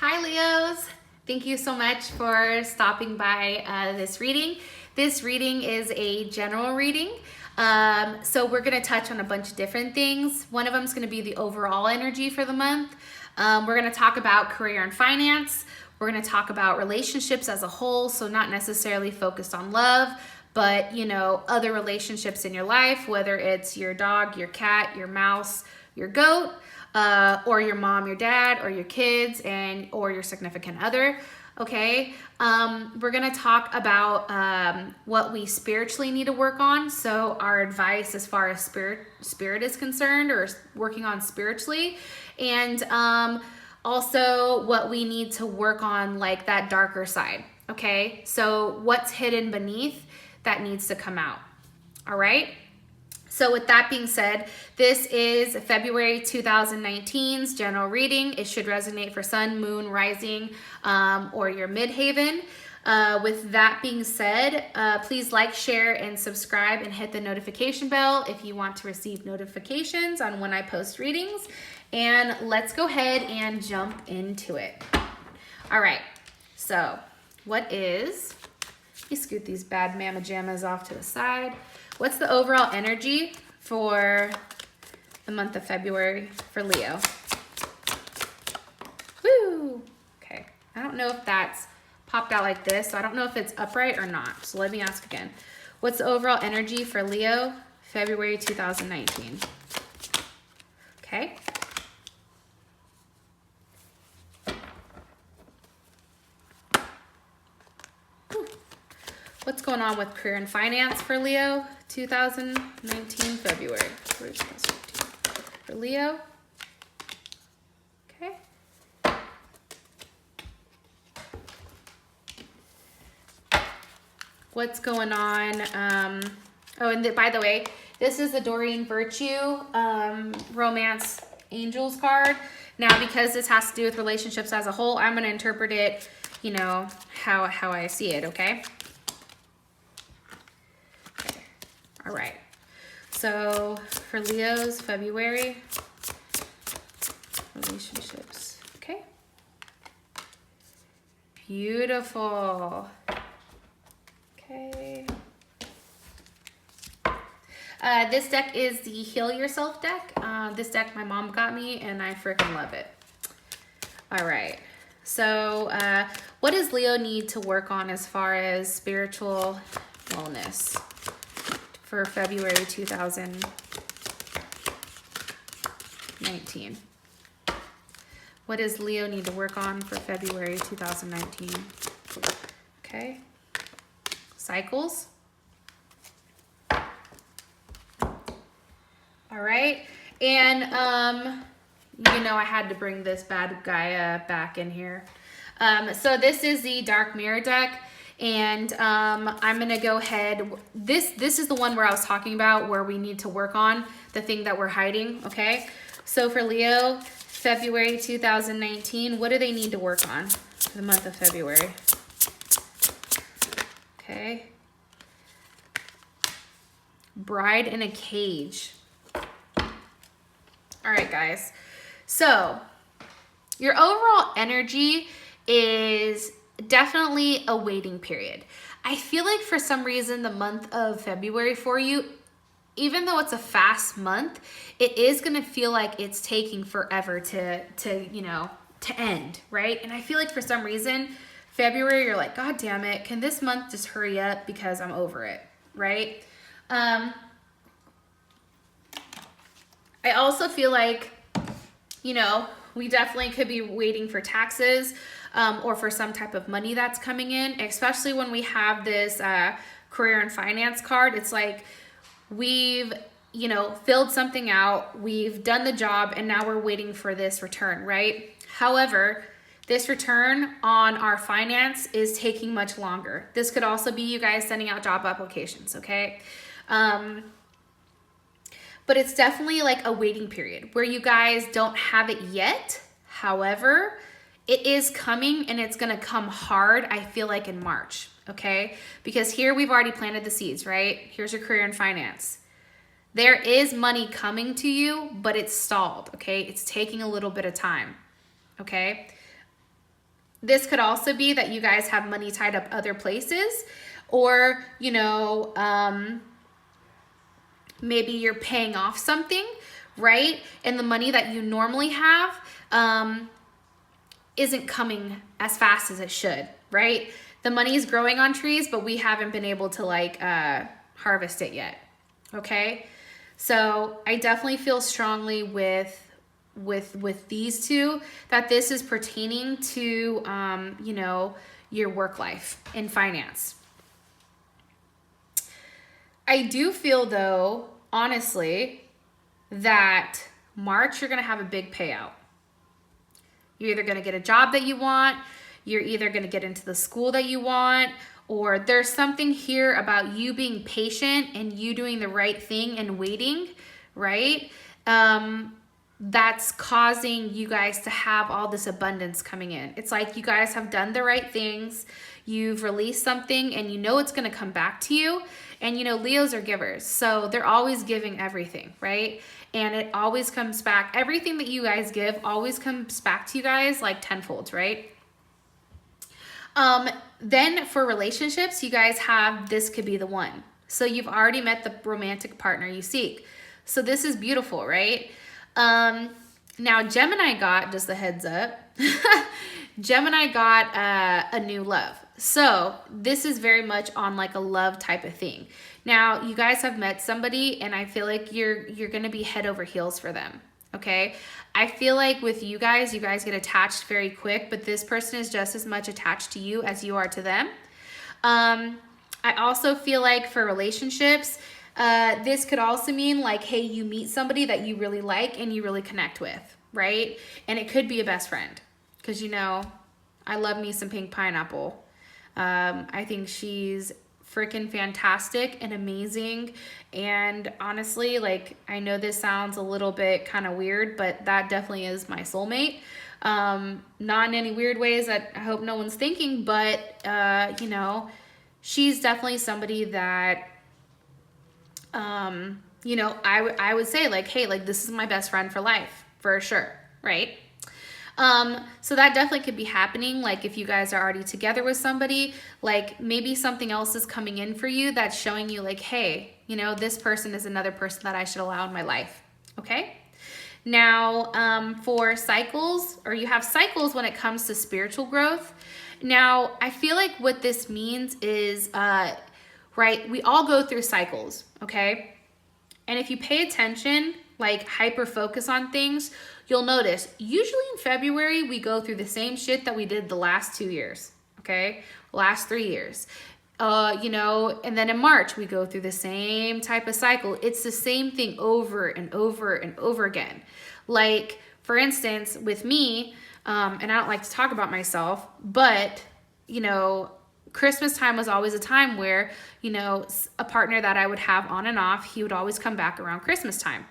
Hi Leos, thank you so much for stopping by this reading. This reading is a general reading. So we're going to touch on a bunch of different things. One of them is going to be the overall energy for the month. We're going to talk about career and finance. We're going to talk about relationships as a whole, so not necessarily focused on love, but other relationships in your life, whether it's your dog, your cat, your mouse, your goat, or your mom, your dad, or your kids, or your significant other. Okay, we're gonna talk about what we spiritually need to work on. So our advice as far as spirit is concerned, or working on spiritually, and also what we need to work on, like that darker side. Okay, so what's hidden beneath that needs to come out. All right. So with that being said, this is February 2019's general reading. It should resonate for sun, moon, rising, or your midhaven. With that being said, please like, share, and subscribe, and hit the notification bell if you want to receive notifications on when I post readings. And let's go ahead and jump into it. All right, so let me scoot these bad mama jammas off to the side. What's the overall energy for the month of February for Leo? Woo! Okay, I don't know if that's popped out like this, so I don't know if it's upright or not. So let me ask again. What's the overall energy for Leo, February 2019? Okay. What's going on with career and finance for Leo, 2019 February? For Leo. Okay. What's going on? Oh, and by the way, this is the Doreen Virtue Romance Angels card. Now, because this has to do with relationships as a whole, I'm going to interpret it, how I see it, okay? All right, so for Leo's February, relationships, okay? Beautiful, okay. This deck is the Heal Yourself deck. This deck my mom got me and I freaking love it. All right, so what does Leo need to work on as far as spiritual wellness for February 2019? What does Leo need to work on for February 2019? Okay. Cycles. All right. And, I had to bring this bad guy back in here. So this is the Dark Mirror deck. And I'm gonna go ahead. This is the one where I was talking about where we need to work on the thing that we're hiding. Okay, so for Leo, February 2019, what do they need to work on for the month of February? Okay, Bride in a Cage. All right, guys. So your overall energy is definitely a waiting period. I feel like for some reason the month of February for you, even though it's a fast month, it is going to feel like it's taking forever to end, right? And I feel like for some reason February, you're like, God damn it, can this month just hurry up because I'm over it, right? I also feel like, we definitely could be waiting for taxes, or for some type of money that's coming in, especially when we have this career and finance card. It's like we've, filled something out, we've done the job, and now we're waiting for this return, right? However, this return on our finance is taking much longer. This could also be you guys sending out job applications, okay? But it's definitely like a waiting period where you guys don't have it yet. However, it is coming, and it's gonna come hard, I feel like, in March, okay? Because here we've already planted the seeds, right? Here's your career and finance. There is money coming to you, but it's stalled, okay? It's taking a little bit of time, okay? This could also be that you guys have money tied up other places, or, you know, maybe you're paying off something, right? And the money that you normally have isn't coming as fast as it should, right? The money is growing on trees, but we haven't been able to like harvest it yet, okay? So I definitely feel strongly with these two that this is pertaining to, you know, your work life and finance. I do feel though, honestly, that March you're gonna have a big payout. You're either gonna get a job that you want, you're either gonna get into the school that you want, or there's something here about you being patient and you doing the right thing and waiting, right? That's causing you guys to have all this abundance coming in. It's like you guys have done the right things, you've released something, and you know it's gonna come back to you. And you know, Leos are givers, so they're always giving everything, right? And it always comes back. Everything that you guys give always comes back to you guys like tenfold, right? Then for relationships, you guys have, this could be the one. So you've already met the romantic partner you seek. So this is beautiful, right? Now Gemini got, just a heads up, Gemini got a new love. So this is very much on like a love type of thing. Now you guys have met somebody and I feel like you're going to be head over heels for them. Okay. I feel like with you guys get attached very quick, but this person is just as much attached to you as you are to them. I also feel like for relationships, this could also mean like, hey, you meet somebody that you really like and you really connect with, right? And it could be a best friend because, you know, I love me some Pink Pineapple. I think she's freaking fantastic and amazing. And honestly, like, I know this sounds a little bit kind of weird, but that definitely is my soulmate. Not in any weird ways that I hope no one's thinking, but, you know, she's definitely somebody that, you know, I would say like, hey, like this is my best friend for life, for sure, right? So that definitely could be happening. Like if you guys are already together with somebody, like maybe something else is coming in for you that's showing you like, hey, you know, this person is another person that I should allow in my life. Okay. Now, for cycles, or you have cycles when it comes to spiritual growth. Now, I feel like what this means is, right, we all go through cycles. Okay. And if you pay attention, like hyper focus on things, you'll notice usually in February, we go through the same shit that we did the last 2 years, okay? Last 3 years. You know, and then in March, we go through the same type of cycle. It's the same thing over and over and over again. Like, for instance, with me, and I don't like to talk about myself, but, you know, Christmas time was always a time where, you know, a partner that I would have on and off, he would always come back around Christmas time.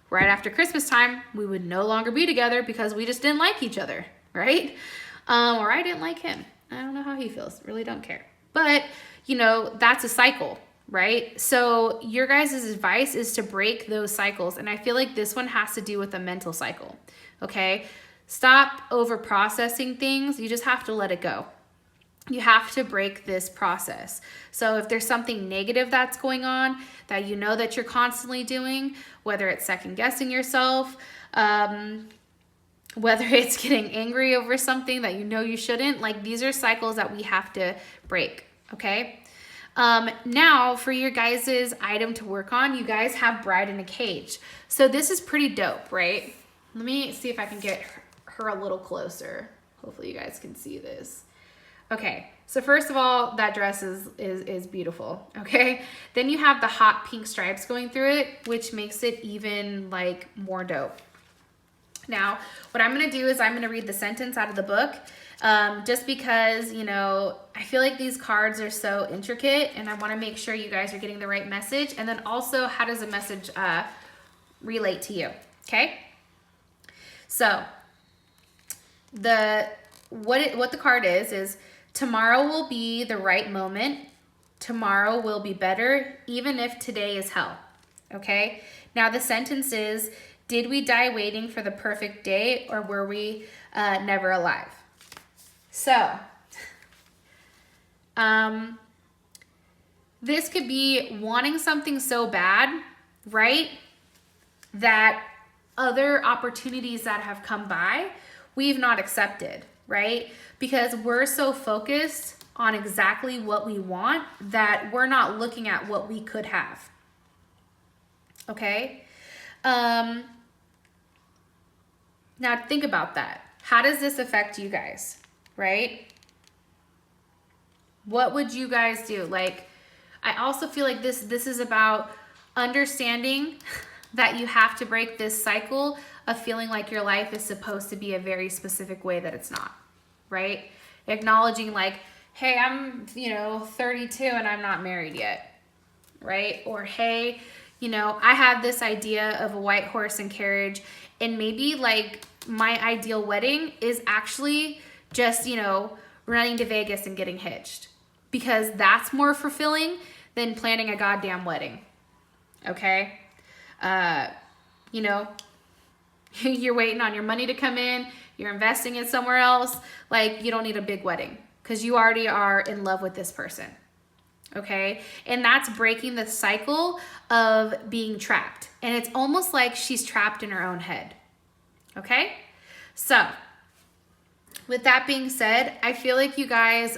Right after Christmas time, we would no longer be together because we just didn't like each other, right? Or I didn't like him. I don't know how he feels. Really don't care. But, you know, that's a cycle, right? So your guys' advice is to break those cycles. And I feel like this one has to do with a mental cycle, okay? Stop over processing things. You just have to let it go. You have to break this process. So if there's something negative that's going on that you know that you're constantly doing, whether it's second guessing yourself, whether it's getting angry over something that you know you shouldn't, like these are cycles that we have to break, okay? Now for your guys' item to work on, you guys have Bride in a Cage. So this is pretty dope, right? Let me see if I can get her a little closer. Hopefully you guys can see this. Okay, so first of all, that dress is beautiful, okay? Then you have the hot pink stripes going through it, which makes it even like more dope. Now, what I'm gonna do is I'm gonna read the sentence out of the book, just because, you know, I feel like these cards are so intricate and I wanna make sure you guys are getting the right message. And then also, how does a message relate to you, okay? So, what the card is tomorrow will be the right moment. Tomorrow will be better, even if today is hell. Okay? Now the sentence is, did we die waiting for the perfect day, or were we never alive? So, this could be wanting something so bad, right? That other opportunities that have come by, we've not accepted, right? Because we're so focused on exactly what we want that we're not looking at what we could have. Okay? Now think about that. How does this affect you guys, right? What would you guys do? Like, I also feel like this is about understanding that you have to break this cycle of feeling like your life is supposed to be a very specific way that it's not, right? Acknowledging like, hey, I'm, 32 and I'm not married yet, right? Or, hey, I have this idea of a white horse and carriage, and maybe like my ideal wedding is actually just, running to Vegas and getting hitched, because that's more fulfilling than planning a goddamn wedding. Okay? You're waiting on your money to come in, you're investing it somewhere else. Like, you don't need a big wedding because you already are in love with this person. Okay? And that's breaking the cycle of being trapped. And it's almost like she's trapped in her own head. Okay? So, with that being said, I feel like you guys,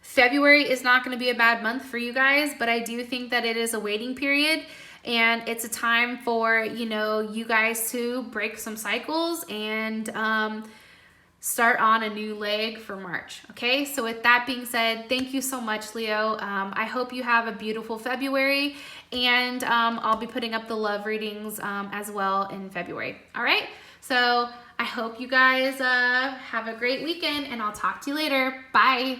February is not going to be a bad month for you guys, but I do think that it is a waiting period, and it's a time for, you guys to break some cycles and start on a new leg for March. Okay, so with that being said, thank you so much, Leo. I hope you have a beautiful February, and I'll be putting up the love readings as well in February. All right, so I hope you guys have a great weekend, and I'll talk to you later. Bye.